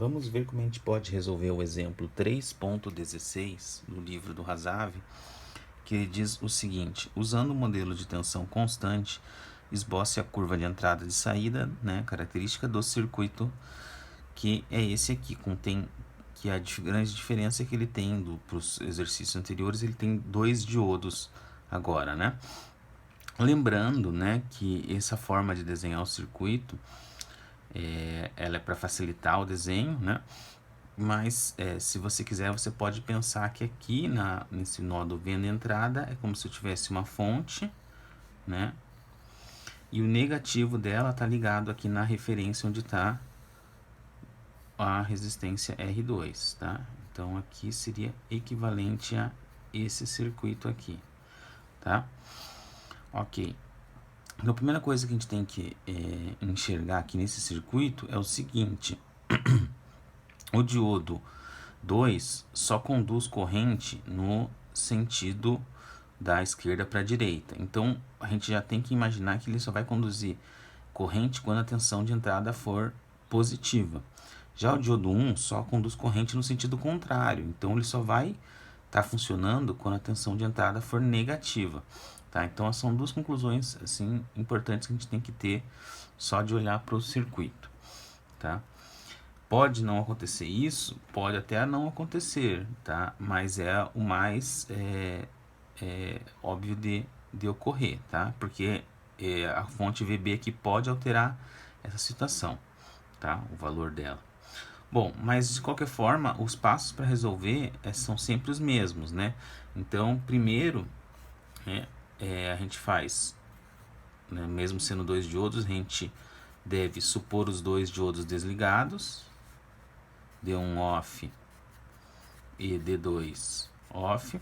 Vamos ver como a gente pode resolver o exemplo 3.16 do livro do Hasav, que diz o seguinte: usando o modelo de tensão constante, esboce a curva de entrada e de saída, característica do circuito, que é esse aqui, que a grande diferença é que ele tem, para os exercícios anteriores, ele tem 2 diodos agora, né? Lembrando, que essa forma de desenhar o circuito, ela é para facilitar o desenho, né? Mas se você quiser, você pode pensar que aqui nesse nódo vendo entrada é como se eu tivesse uma fonte, né? E o negativo dela está ligado aqui na referência onde está a resistência R2, tá? Então aqui seria equivalente a esse circuito aqui, tá? Ok. Então a primeira coisa que a gente tem que enxergar aqui nesse circuito é o seguinte: o diodo 2 só conduz corrente no sentido da esquerda para a direita. Então a gente já tem que imaginar que ele só vai conduzir corrente quando a tensão de entrada for positiva. Já o diodo 1 só conduz corrente no sentido contrário. Então ele só vai estar funcionando quando a tensão de entrada for negativa. Tá? Então são duas conclusões assim importantes que a gente tem que ter só de olhar para o circuito. Tá? Pode não acontecer isso, pode até não acontecer, tá? Mas é o mais óbvio de ocorrer, tá? Porque a fonte VB aqui pode alterar essa situação, tá? O valor dela. Bom, mas de qualquer forma, os passos para resolver são sempre os mesmos, né? Então, primeiro, a gente faz, né, mesmo sendo 2 diodos, a gente deve supor os 2 diodos desligados, D1 off e D2 off.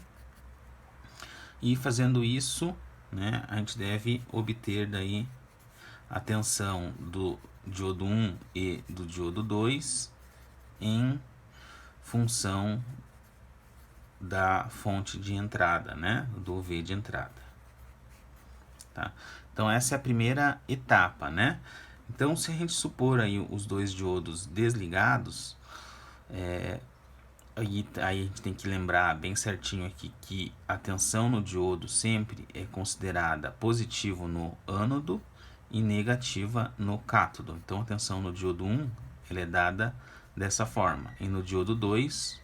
E fazendo isso, né, a gente deve obter daí a tensão do diodo 1 e do diodo 2 em função da fonte de entrada, né, do V de entrada. Tá? Então essa é a primeira etapa, né? Então se a gente supor aí os 2 diodos desligados, aí a gente tem que lembrar bem certinho aqui que a tensão no diodo sempre é considerada positivo no ânodo e negativa no cátodo. Então a tensão no diodo 1 ela é dada dessa forma. E no diodo 2,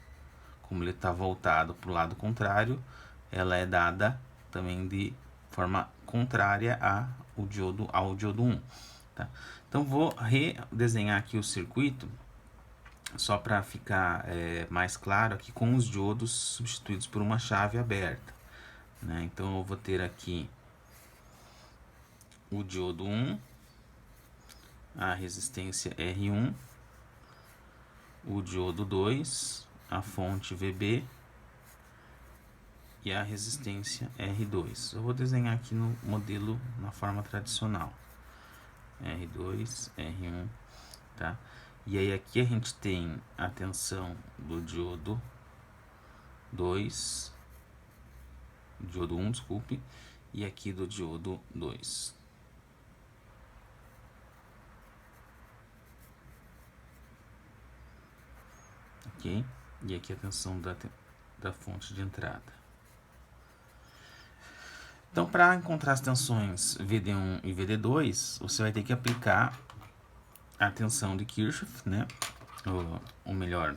como ele está voltado para o lado contrário, ela é dada também de forma contrária ao diodo 1. Tá? Então vou redesenhar aqui o circuito só para ficar mais claro aqui com os diodos substituídos por uma chave aberta, né? Então eu vou ter aqui o diodo 1, a resistência R1, o diodo 2, a fonte VB e a resistência R2. Eu vou desenhar aqui no modelo na forma tradicional, R2, R1, tá? E aí aqui a gente tem a tensão do diodo 2, diodo 1, desculpe, e aqui do diodo 2. Ok? E aqui a tensão da fonte de entrada. Então, para encontrar as tensões VD1 e VD2, você vai ter que aplicar a tensão de Kirchhoff, né? Ou melhor,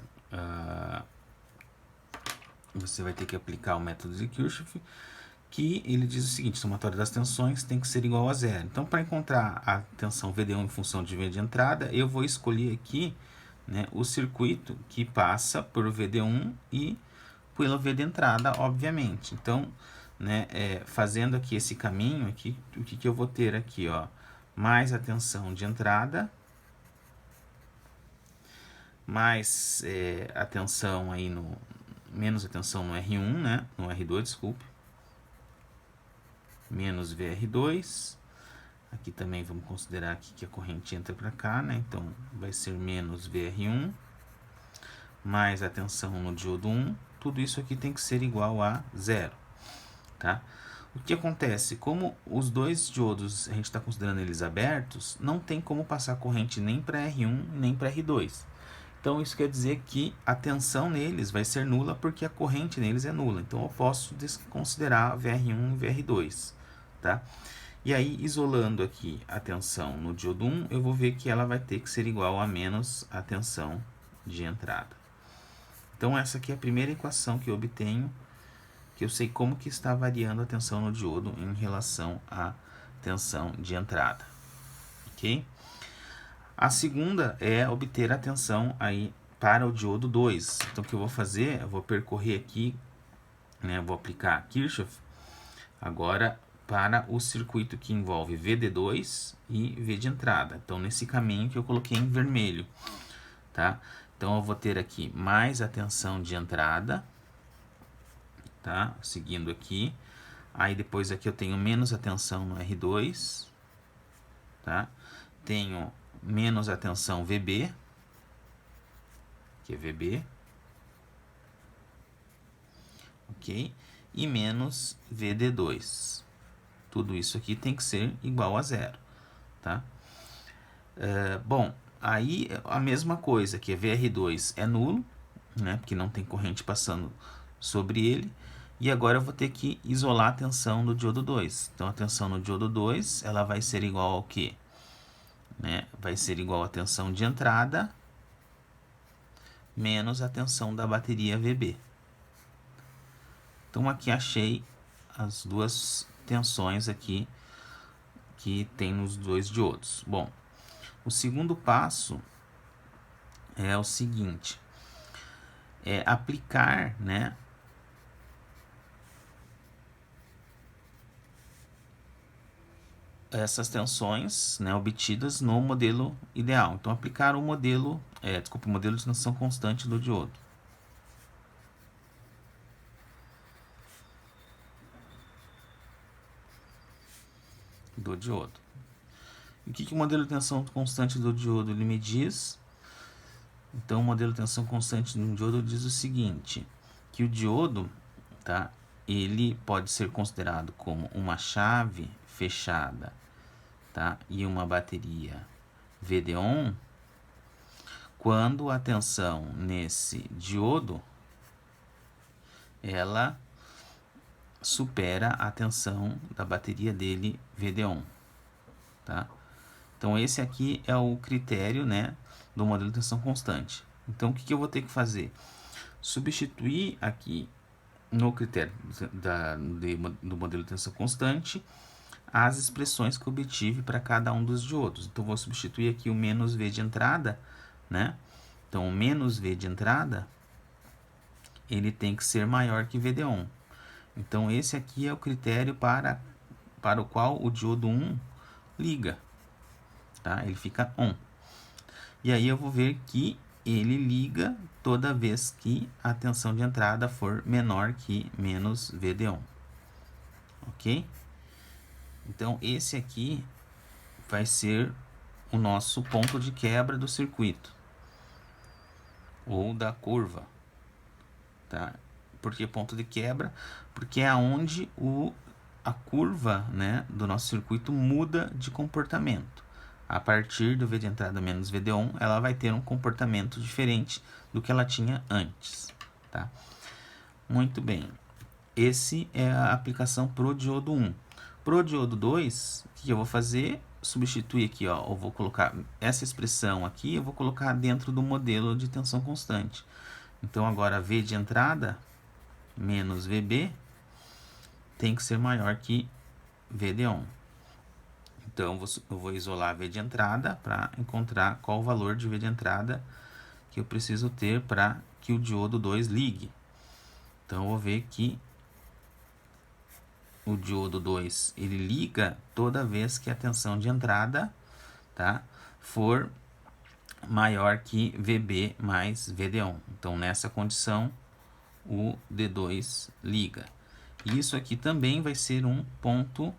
você vai ter que aplicar o método de Kirchhoff, que ele diz o seguinte: o somatório das tensões tem que ser igual a zero. Então, para encontrar a tensão VD1 em função de V de entrada, eu vou escolher aqui, né, o circuito que passa por VD1 e pelo V de entrada, obviamente. Então, né, fazendo aqui esse caminho, aqui, o que eu vou ter aqui, ó, mais a tensão de entrada, mais a tensão aí menos a tensão no R1, né, no R2, desculpe, menos VR2, aqui também vamos considerar aqui que a corrente entra para cá, né, então vai ser menos VR1, mais a tensão no diodo 1, tudo isso aqui tem que ser igual a zero, tá? O que acontece? Como os 2 diodos, a gente está considerando eles abertos, não tem como passar corrente nem para R1 nem para R2. Então isso quer dizer que a tensão neles vai ser nula porque a corrente neles é nula. Então eu posso desconsiderar VR1 e VR2, tá? E aí, isolando aqui a tensão no diodo 1, eu vou ver que ela vai ter que ser igual a menos a tensão de entrada. Então essa aqui é a primeira equação que eu obtenho, que eu sei como que está variando a tensão no diodo em relação à tensão de entrada, ok? A segunda é obter a tensão aí para o diodo 2. Então o que eu vou fazer, eu vou percorrer aqui, né, vou aplicar Kirchhoff agora para o circuito que envolve VD2 e V de entrada. Então nesse caminho que eu coloquei em vermelho, tá? Então eu vou ter aqui mais a tensão de entrada, tá? Seguindo aqui. Aí depois aqui eu tenho menos a tensão no R2, tá? Tenho menos a tensão VB, que é VB, ok? E menos VD2. Tudo isso aqui tem que ser igual a zero, tá? Bom, aí a mesma coisa, que VR2 é nulo, né? Porque não tem corrente passando sobre ele. E agora eu vou ter que isolar a tensão do diodo 2. Então a tensão no diodo 2, ela vai ser igual ao quê? Né? Vai ser igual à tensão de entrada menos a tensão da bateria VB. Então aqui achei as duas tensões aqui que tem nos dois diodos. Bom, o segundo passo é o seguinte, é aplicar, né, essas tensões, né, obtidas no modelo ideal. Então aplicar o modelo, o modelo de tensão constante do diodo. E o que o modelo de tensão constante do diodo ele me diz? Então o modelo de tensão constante do diodo diz o seguinte, que o diodo, tá, ele pode ser considerado como uma chave fechada, tá, e uma bateria VD-ON quando a tensão nesse diodo ela supera a tensão da bateria dele VD-ON, tá? Então esse aqui é o critério, né, do modelo de tensão constante. Então o que eu vou ter que fazer? Substituir aqui no critério do modelo de tensão constante as expressões que eu obtive para cada um dos diodos. Então vou substituir aqui o menos V de entrada, né? Então o menos V de entrada ele tem que ser maior que VD-ON. Então esse aqui é o critério para o qual o diodo 1 liga, tá? Ele fica ON. E aí eu vou ver que ele liga toda vez que a tensão de entrada for menor que menos VD-ON, ok? Então esse aqui vai ser o nosso ponto de quebra do circuito ou da curva, tá? Por que ponto de quebra? Porque é onde a curva, né, do nosso circuito muda de comportamento. A partir do V de entrada menos VD-ON, ela vai ter um comportamento diferente do que ela tinha antes, tá? Muito bem. Esse é a aplicação pro diodo 1. Pro diodo 2, o que eu vou fazer? Substituir aqui, ó, eu vou colocar essa expressão aqui, eu vou colocar dentro do modelo de tensão constante. Então agora V de entrada menos VB tem que ser maior que VD-ON. Então eu vou isolar V de entrada para encontrar qual o valor de V de entrada que eu preciso ter para que o diodo 2 ligue. Então eu vou ver que o diodo 2 ele liga toda vez que a tensão de entrada, tá, for maior que VB mais VD-ON. Então nessa condição o D2 liga. E isso aqui também vai ser um ponto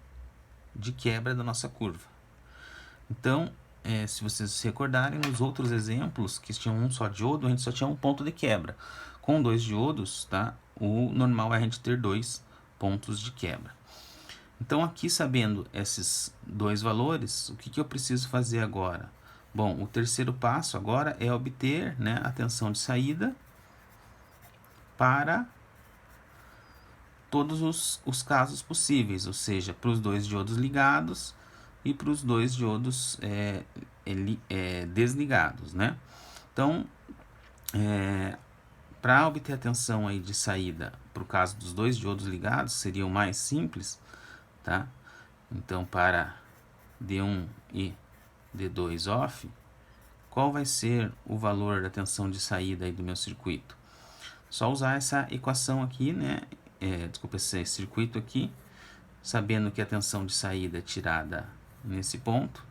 de quebra da nossa curva. Então, se vocês se recordarem, nos outros exemplos que tinham um só diodo, a gente só tinha um ponto de quebra. Com dois diodos, tá, o normal é a gente ter dois pontos de quebra. Então aqui, sabendo esses dois valores, o que eu preciso fazer agora? Bom, o terceiro passo agora é obter, né, a tensão de saída para todos os casos possíveis, ou seja, para os dois diodos ligados e para os dois diodos desligados, né? Então, para obter a tensão aí de saída para o caso dos dois diodos ligados, seria o mais simples, tá? Então, para D1 e D2 off, qual vai ser o valor da tensão de saída aí do meu circuito? Só usar essa equação aqui, né? Desculpa, esse circuito aqui, sabendo que a tensão de saída é tirada nesse ponto,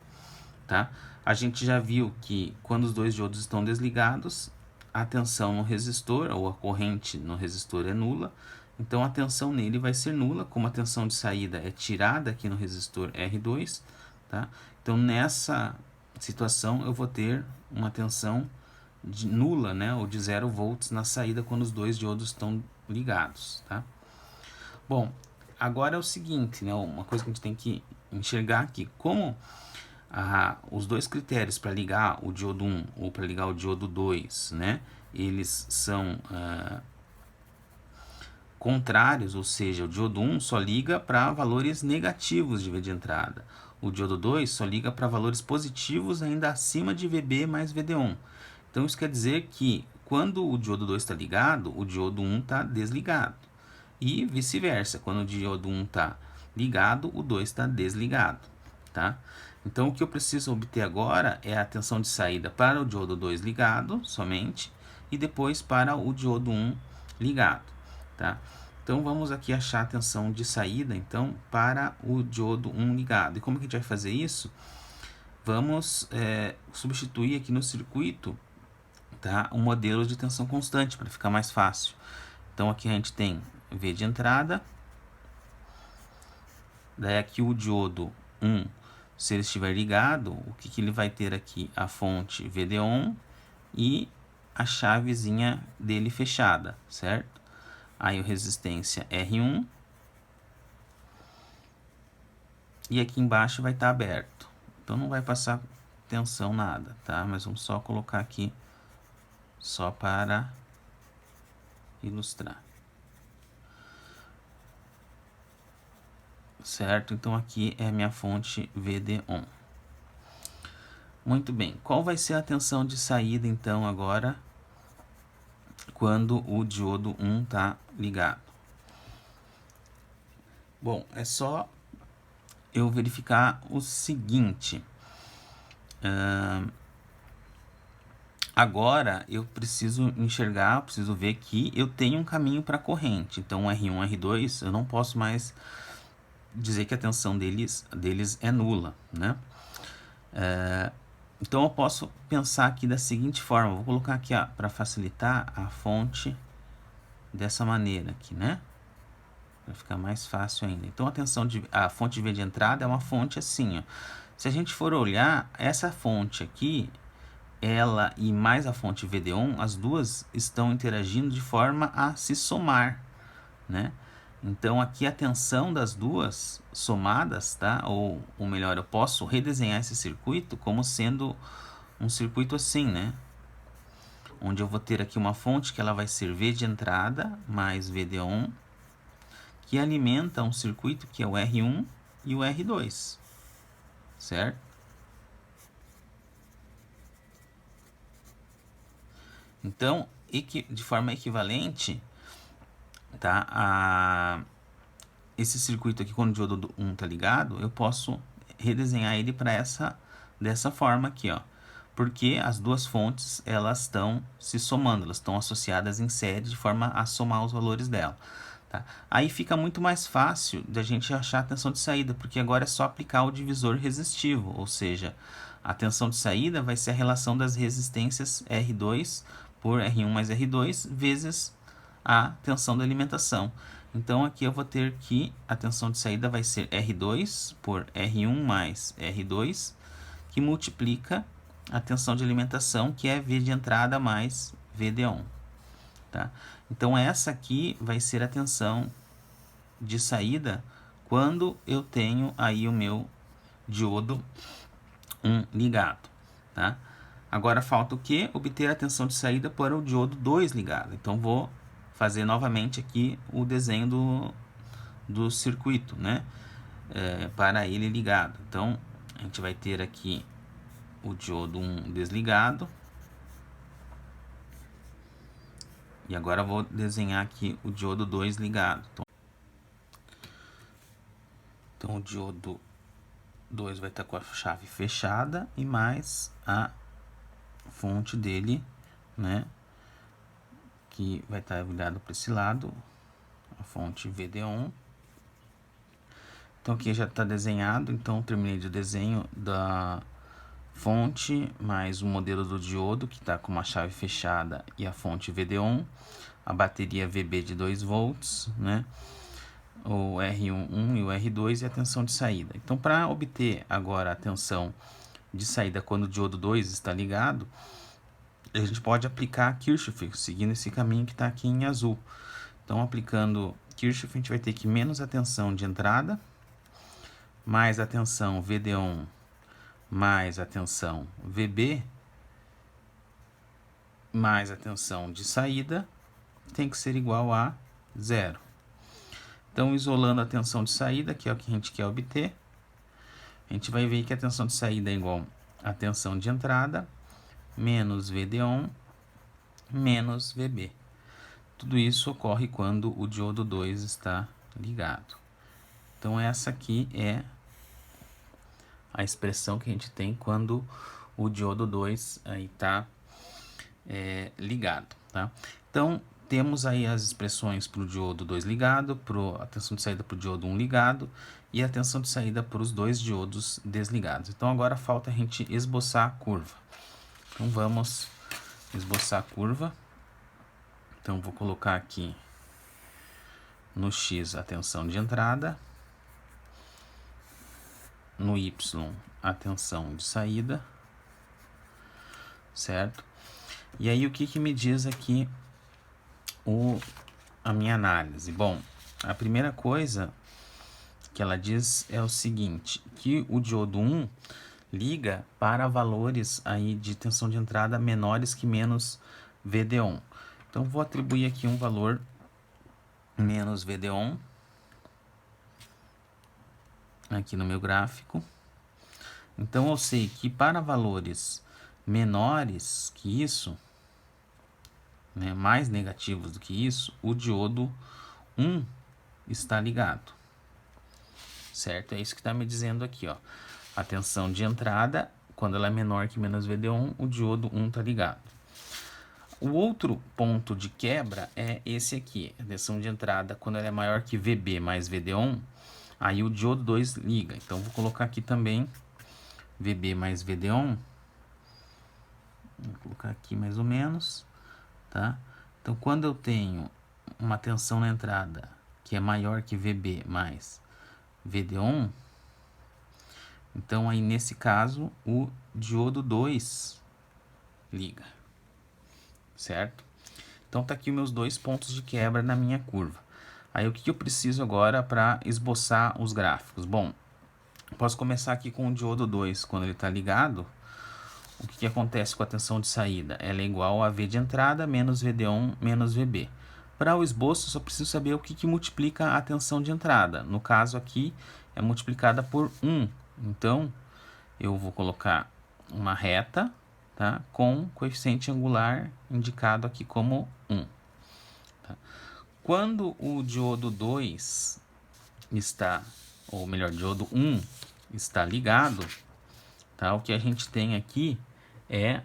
tá? A gente já viu que quando os dois diodos estão desligados, a tensão no resistor, ou a corrente no resistor é nula, então a tensão nele vai ser nula, como a tensão de saída é tirada aqui no resistor R2, tá? Então nessa situação eu vou ter uma tensão nula, né, ou de 0 volts na saída quando os dois diodos estão ligados, tá? Bom, agora é o seguinte, né, uma coisa que a gente tem que enxergar aqui, como os dois critérios para ligar o diodo 1 ou para ligar o diodo 2, né, eles são contrários, ou seja, o diodo 1 só liga para valores negativos de V de entrada, o diodo 2 só liga para valores positivos ainda acima de VB mais VD1. Então isso quer dizer que quando o diodo 2 está ligado, o diodo 1 está desligado. E vice-versa, quando o diodo 1 está ligado, o 2 está desligado, tá? Então o que eu preciso obter agora é a tensão de saída para o diodo 2 ligado somente e depois para o diodo 1 ligado, tá? Então vamos aqui achar a tensão de saída então para o diodo 1 ligado. E como que a gente vai fazer isso? Vamos substituir aqui no circuito, tá, um modelo de tensão constante para ficar mais fácil. Então aqui a gente tem V de entrada, daí aqui o diodo 1, se ele estiver ligado, o que ele vai ter aqui? A fonte VD1 e a chavezinha dele fechada, certo? Aí a resistência R1 e aqui embaixo vai estar aberto. Então não vai passar tensão nada, tá? Mas vamos só colocar aqui só para ilustrar. Certo? Então aqui é a minha fonte VD1. Muito bem. Qual vai ser a tensão de saída então agora quando o diodo 1 está ligado? Bom, é só eu verificar o seguinte. Agora eu preciso enxergar, preciso ver que eu tenho um caminho para a corrente. Então R1, R2, eu não posso mais dizer que a tensão deles é nula, né? Então eu posso pensar aqui da seguinte forma, vou colocar aqui para facilitar a fonte dessa maneira aqui, né? Para ficar mais fácil ainda. Então a fonte de V de entrada é uma fonte assim, ó. Se a gente for olhar, essa fonte aqui, ela e mais a fonte VD1, as duas estão interagindo de forma a se somar, né? Então aqui a tensão das duas somadas, tá? Ou melhor, eu posso redesenhar esse circuito como sendo um circuito assim, né? Onde eu vou ter aqui uma fonte que ela vai ser V de entrada mais VD1, que alimenta um circuito que é o R1 e o R2, certo? Então, de forma equivalente, tá? Esse circuito aqui, quando o diodo 1 está ligado, eu posso redesenhar ele para dessa forma aqui, ó. Porque as duas fontes, elas estão se somando, elas estão associadas em série de forma a somar os valores dela. Tá? Aí fica muito mais fácil de a gente achar a tensão de saída, porque agora é só aplicar o divisor resistivo, ou seja, a tensão de saída vai ser a relação das resistências R2 por R1 mais R2 vezes a tensão da alimentação. Então aqui eu vou ter que a tensão de saída vai ser R2 por R1 mais R2, que multiplica a tensão de alimentação, que é V de entrada mais VD1. Tá? Então essa aqui vai ser a tensão de saída quando eu tenho aí o meu diodo 1 ligado. tá? Agora falta o quê? Obter a tensão de saída para o diodo 2 ligado. Então, vou fazer novamente aqui o desenho do circuito, né? Para ele ligado. Então, a gente vai ter aqui o diodo 1 desligado. E agora vou desenhar aqui o diodo 2 ligado. Então o diodo 2 vai estar com a chave fechada e mais a fonte dele, né? Que vai estar virado para esse lado, a fonte VD1. Então aqui já está desenhado, então terminei de desenho da fonte, mais o modelo do diodo, que está com uma chave fechada e a fonte VD1, a bateria VB de 2 volts, né? O R1 e o R2 e a tensão de saída. Então, para obter agora a tensão de saída quando o diodo 2 está ligado, a gente pode aplicar Kirchhoff, seguindo esse caminho que está aqui em azul. Então, aplicando Kirchhoff, a gente vai ter que menos a tensão de entrada, mais a tensão VD1, mais a tensão VB, mais a tensão de saída, tem que ser igual a 0. Então, isolando a tensão de saída, que é o que a gente quer obter, a gente vai ver que a tensão de saída é igual à tensão de entrada, menos VD1, menos VB. Tudo isso ocorre quando o diodo 2 está ligado. Então, essa aqui é a expressão que a gente tem quando o diodo 2 está ligado, tá? Então, temos aí as expressões para o diodo 2 ligado, a tensão de saída para o diodo 1 ligado e a tensão de saída para os dois diodos desligados. Então, agora falta a gente esboçar a curva. Então, vamos esboçar a curva. Então, vou colocar aqui no X a tensão de entrada, no Y a tensão de saída, certo? E aí, o que me diz aqui a minha análise? Bom, a primeira coisa que ela diz é o seguinte, que o diodo 1 liga para valores aí de tensão de entrada menores que menos VD1. Então, vou atribuir aqui um valor menos VD1 aqui no meu gráfico. Então, eu sei que para valores menores que isso, né, mais negativos do que isso, o diodo 1 está ligado, certo? É isso que está me dizendo aqui, ó. A tensão de entrada, quando ela é menor que menos VD1, o diodo 1 está ligado. O outro ponto de quebra é esse aqui, a tensão de entrada, quando ela é maior que VB mais VD1, aí o diodo 2 liga. Então, vou colocar aqui também VB mais VD1, vou colocar aqui mais ou menos, tá? Então, quando eu tenho uma tensão na entrada que é maior que VB mais VD1, então aí nesse caso o diodo 2 liga, certo? Então tá aqui os meus dois pontos de quebra na minha curva. Aí o que eu preciso agora para esboçar os gráficos? Bom, posso começar aqui com o diodo 2 quando ele está ligado. O que acontece com a tensão de saída? Ela é igual a V de entrada menos VD1 menos VB. Para o esboço, eu só preciso saber o que multiplica a tensão de entrada. No caso aqui, é multiplicada por 1. Então, eu vou colocar uma reta, tá, com coeficiente angular indicado aqui como 1. Tá? Quando o diodo 2 está, ou melhor, diodo 1 está ligado, tá, o que a gente tem aqui é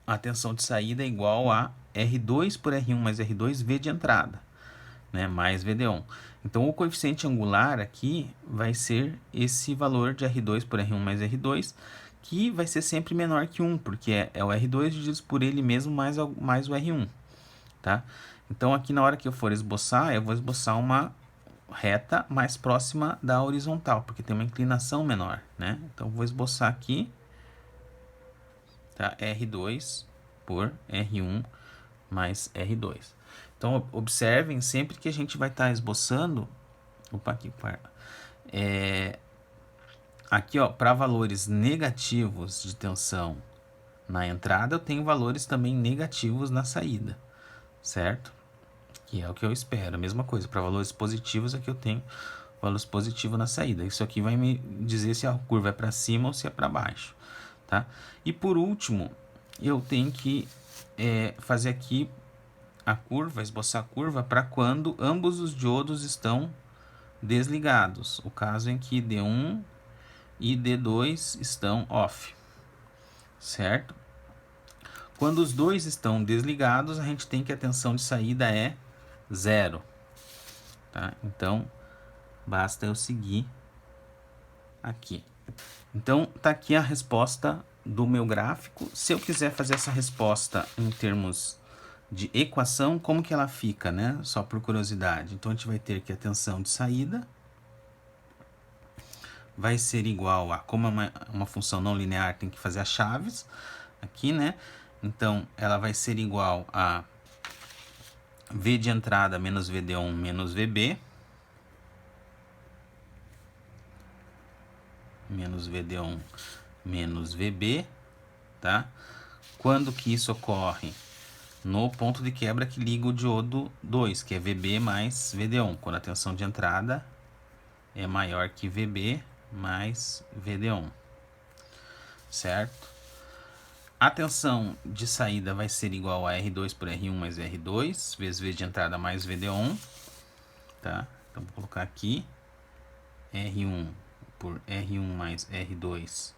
a tensão de saída é igual a R2 por R1 mais R2 V de entrada, né, mais VD1. Então, o coeficiente angular aqui vai ser esse valor de R2 por R1 mais R2, que vai ser sempre menor que 1, porque é o R2 dividido por ele mesmo mais o R1, tá? Então, aqui na hora que eu for esboçar, eu vou esboçar uma reta mais próxima da horizontal, porque tem uma inclinação menor, né? Então, vou esboçar aqui, tá? R2 por R1 mais R2. Então, observem sempre que a gente vai estar esboçando... Opa, aqui, Aqui, ó, para valores negativos de tensão na entrada, eu tenho valores também negativos na saída, certo? Que é o que eu espero. A mesma coisa, para valores positivos aqui eu tenho valores positivos na saída. Isso aqui vai me dizer se a curva é para cima ou se é para baixo, tá? E por último, eu tenho que fazer aqui a curva, esboçar a curva para quando ambos os diodos estão desligados. O caso em que D1 e D2 estão off, certo? Quando os dois estão desligados, a gente tem que a tensão de saída é 0, tá? Então, basta eu seguir aqui. Então, tá aqui a resposta do meu gráfico. Se eu quiser fazer essa resposta em termos de equação, como que ela fica, né? Só por curiosidade. Então, a gente vai ter que a tensão de saída vai ser igual a, como é uma função não linear, tem que fazer as chaves aqui, né? Então, ela vai ser igual a V de entrada menos VD1 menos VB, menos VD1 menos VB, tá? Quando que isso ocorre? No ponto de quebra que liga o diodo 2, que é VB mais VD1, quando a tensão de entrada é maior que VB mais VD1, certo? A tensão de saída vai ser igual a R2 por R1 mais R2, vezes V de entrada mais VD1, tá? Então, vou colocar aqui R1 por R1 mais R2,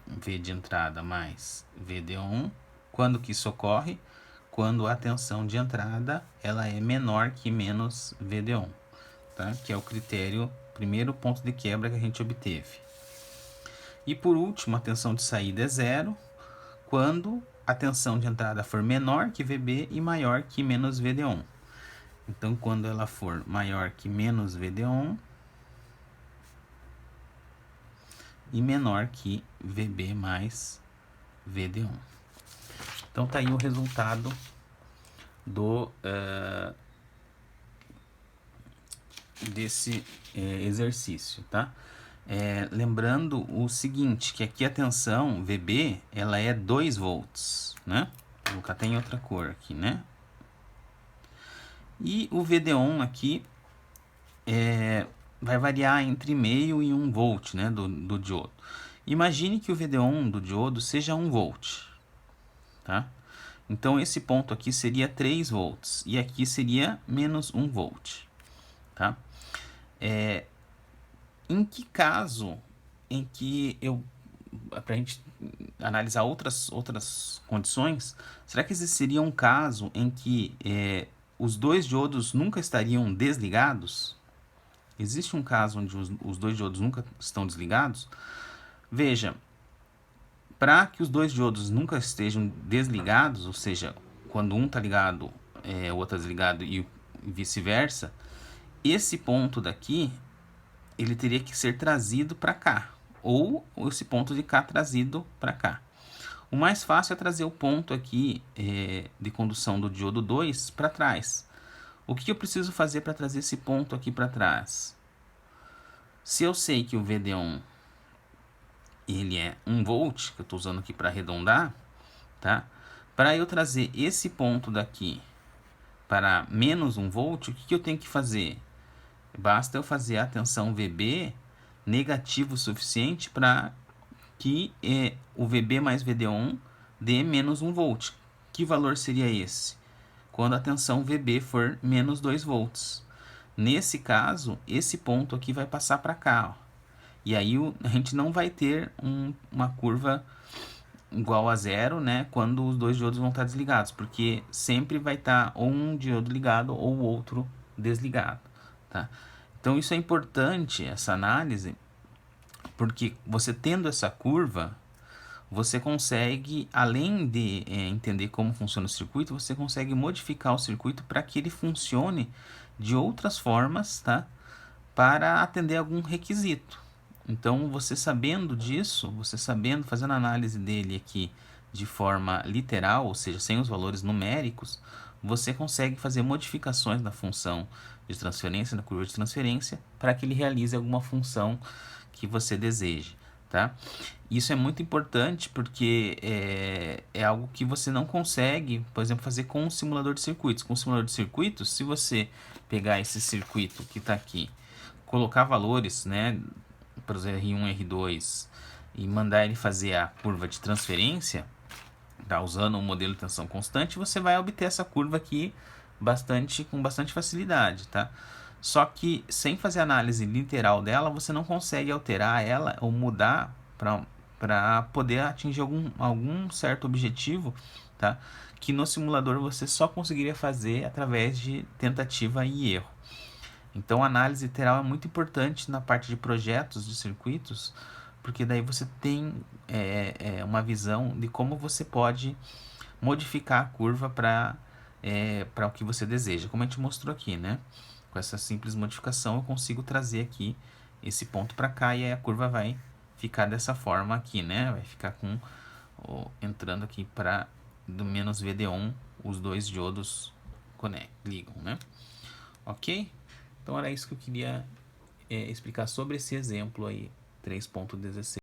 V de entrada mais VD1. Quando que isso ocorre? Quando a tensão de entrada ela é menor que menos VD1, tá? Que é o critério, primeiro ponto de quebra que a gente obteve. E por último, a tensão de saída é 0, quando a tensão de entrada for menor que VB e maior que menos VD1. Então, quando ela for maior que menos VD1 e menor que VB mais VD1. Então, tá aí o resultado do desse exercício, tá? Lembrando o seguinte, que aqui a tensão VB, ela é 2 volts, né? Vou colocar até em outra cor aqui, né? E o VD1 aqui vai variar entre meio e 1 volt, né, do diodo. Imagine que o VD1 do diodo seja 1 volt, tá? Então, esse ponto aqui seria 3 volts e aqui seria menos 1 volt, tá? Em que caso em que para a gente analisar outras condições, será que existiria um caso em que os dois diodos nunca estariam desligados? Existe um caso onde os dois diodos nunca estão desligados? Veja, para que os dois diodos nunca estejam desligados, ou seja, quando um está ligado, o outro está desligado e vice-versa, esse ponto daqui ele teria que ser trazido para cá, ou esse ponto de cá trazido para cá. O mais fácil é trazer o ponto aqui de condução do diodo 2 para trás. O que eu preciso fazer para trazer esse ponto aqui para trás? Se eu sei que o VD1 ele é 1 volt, que eu estou usando aqui para arredondar, tá? Para eu trazer esse ponto daqui para menos 1 volt, o que eu tenho que fazer? Basta eu fazer a tensão VB negativo o suficiente para que o VB mais VD1 dê menos 1 volt. Que valor seria esse? Quando a tensão VB for menos 2 volts. Nesse caso, esse ponto aqui vai passar para cá, ó. E aí a gente não vai ter uma curva igual a 0, né, quando os dois diodos vão estar desligados, porque sempre vai estar ou um diodo ligado ou o outro desligado, tá? Então isso é importante, essa análise, porque você tendo essa curva, você consegue, além de entender como funciona o circuito, você consegue modificar o circuito para que ele funcione de outras formas, tá? Para atender algum requisito. Então, você sabendo disso, você sabendo, fazendo a análise dele aqui de forma literal, ou seja, sem os valores numéricos, você consegue fazer modificações na função de transferência, na curva de transferência, para que ele realize alguma função que você deseja, tá? Isso é muito importante porque é algo que você não consegue, por exemplo, fazer com um simulador de circuitos. Com um simulador de circuitos, se você pegar esse circuito que está aqui, colocar valores, né, para os R1, R2 e mandar ele fazer a curva de transferência, tá, usando um modelo de tensão constante, você vai obter essa curva aqui com bastante facilidade, tá? Só que sem fazer análise literal dela, você não consegue alterar ela ou mudar para poder atingir algum certo objetivo, tá? Que no simulador você só conseguiria fazer através de tentativa e erro. Então a análise literal é muito importante na parte de projetos de circuitos, porque daí você tem uma visão de como você pode modificar a curva para o que você deseja. Como a gente mostrou aqui, né? Com essa simples modificação eu consigo trazer aqui esse ponto para cá e aí a curva vai ficar dessa forma aqui, né? Vai ficar entrando aqui para do menos VD1, os dois diodos ligam, né? Ok? Então era isso que eu queria explicar sobre esse exemplo aí, 3.16.